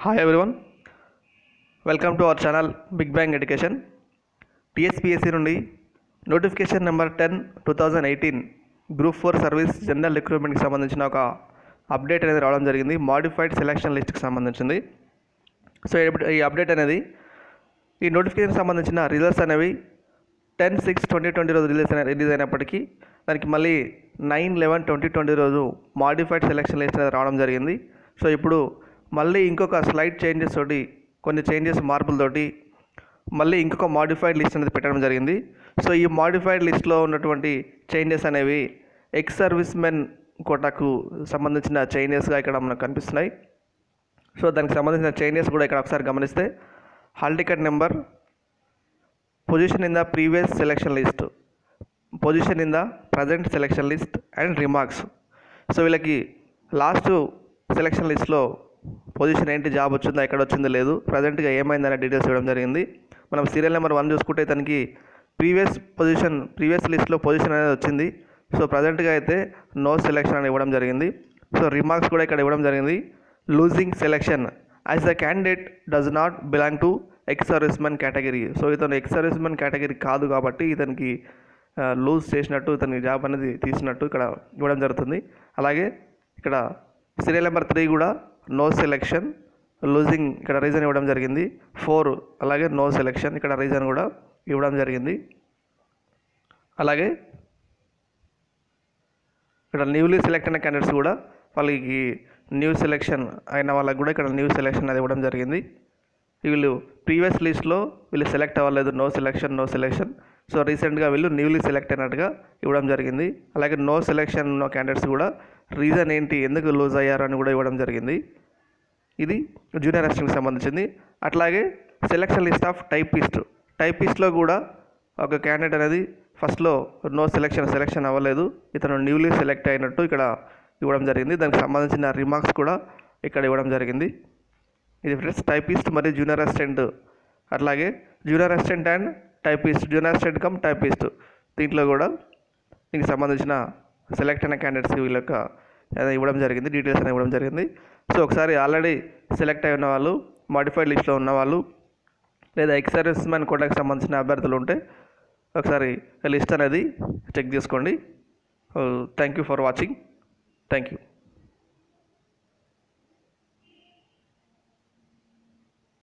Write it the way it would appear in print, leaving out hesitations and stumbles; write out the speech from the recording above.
Hi everyone, welcome to our channel Big Bang Education. TSPSC నుండి notification number 10 2018 group 4 service general రిక్రూట్మెంట్కి సంబంధించిన ఒక update అనేది రావడం జరిగింది. మాడిఫైడ్ సెలక్షన్ లిస్ట్కి సంబంధించింది. సో ఈ అప్డేట్ అనేది ఈ నోటిఫికేషన్కి సంబంధించిన రిజల్ట్స్ అనేవి 10/6/2020 రోజు రిలీజ్ అయినప్పటికీ దానికి మళ్ళీ 9/11/2020 రోజు మాడిఫైడ్ సెలక్షన్ లిస్ట్ అనేది రావడం జరిగింది. సో ఇప్పుడు మళ్ళీ ఇంకొక స్లైడ్ చేంజెస్ తోటి కొన్ని చేంజెస్ మార్పులతోటి మళ్ళీ ఇంకొక మాడిఫైడ్ లిస్ట్ అనేది పెట్టడం జరిగింది. సో ఈ మాడిఫైడ్ లిస్ట్లో ఉన్నటువంటి చేంజెస్ అనేవి ఎక్స్ సర్వీస్ మెన్ కోటాకు సంబంధించిన చేంజెస్గా ఇక్కడ మనకు కనిపిస్తున్నాయి. సో దానికి సంబంధించిన చేంజెస్ కూడా ఇక్కడ ఒకసారి గమనిస్తే hall ticket number, position in the previous selection list, position in the present selection list and remarks. So వీళ్ళకి లాస్ట్ సెలక్షన్ లిస్ట్లో పొజిషన్ ఏంటి, జాబ్ వచ్చిందా, ఎక్కడ వచ్చిందో లేదు, ప్రజెంట్గా ఏమైందనే డీటెయిల్స్ ఇవ్వడం జరిగింది. మనం సీరియల్ నెంబర్ 1 చూసుకుంటే తనకి ప్రీవియస్ లిస్ట్లో పొజిషన్ అనేది వచ్చింది. సో ప్రజెంట్గా అయితే నో సెలెక్షన్ అని ఇవ్వడం జరిగింది. సో రిమార్క్స్ కూడా ఇక్కడ ఇవ్వడం జరిగింది. Losing selection as the candidate does not belong to ex servicemen category. So ఇతను ఎక్స్ సర్వీస్మెన్ కేటగిరీ కాదు కాబట్టి ఇతనికి లూజ్ చేసినట్టు, ఇతని జాబ్ అనేది తీసినట్టు ఇక్కడ ఇవ్వడం జరుగుతుంది. అలాగే ఇక్కడ సీరియల్ నెంబర్ 3 కూడా నో సెలెక్షన్, లూజింగ్ ఇక్కడ రీజన్ ఇవ్వడం జరిగింది. 4 అలాగే నో సెలెక్షన్, ఇక్కడ రీజన్ కూడా ఇవ్వడం జరిగింది. అలాగే ఇక్కడ న్యూలీ సెలెక్ట్ అయిన క్యాండిడేట్స్ కూడా వాళ్ళకి న్యూ సెలెక్షన్ అయిన వాళ్ళకి కూడా ఇక్కడ న్యూ సెలెక్షన్ అది ఇవ్వడం జరిగింది. వీళ్ళు ప్రీవియస్ లిస్ట్లో వీళ్ళు సెలెక్ట్ అవ్వలేదు, నో సెలెక్షన్. సో రీసెంట్గా వీళ్ళు న్యూలీ సెలెక్ట్ అయినట్టుగా ఇవ్వడం జరిగింది. అలాగే నో సెలెక్షన్ ఉన్న క్యాండిడేట్స్ కూడా రీజన్ ఏంటి, ఎందుకు లూజ్ అయ్యారు అని కూడా ఇవ్వడం జరిగింది. ఇది జూనియర్ అసిస్టెంట్కి సంబంధించింది. అట్లాగే సెలెక్షన్ లిస్ట్ ఆఫ్ టైపిస్ట్లో కూడా ఒక క్యాండిడేట్ అనేది ఫస్ట్లో నో సెలెక్షన్ అవ్వలేదు, ఇతను న్యూలీ సెలెక్ట్ అయినట్టు ఇక్కడ ఇవ్వడం జరిగింది. దానికి సంబంధించిన రిమార్క్స్ కూడా ఇక్కడ ఇవ్వడం జరిగింది. ఇది ఫ్రెండ్స్ టైపిస్ట్ మరియు జూనియర్ అసిస్టెంట్, అట్లాగే junior assistant and typist, junior assistant cum typist, దీంట్లో కూడా దీనికి సంబంధించిన సెలెక్ట్ అయిన క్యాండిడేట్స్కి వీళ్ళకి ఇవ్వడం జరిగింది, డీటెయిల్స్ అనేది ఇవ్వడం జరిగింది. సో ఒకసారి ఆల్రెడీ సెలెక్ట్ అయి ఉన్న వాళ్ళు, మాడిఫైడ్ లిస్ట్లో ఉన్న వాళ్ళు, లేదా ఎక్స్ సర్వీస్మెన్ కోటాకి సంబంధించిన అభ్యర్థులు ఉంటే ఒకసారి లిస్ట్ అనేది చెక్ చేసుకోండి. Thank you for watching. Thank you.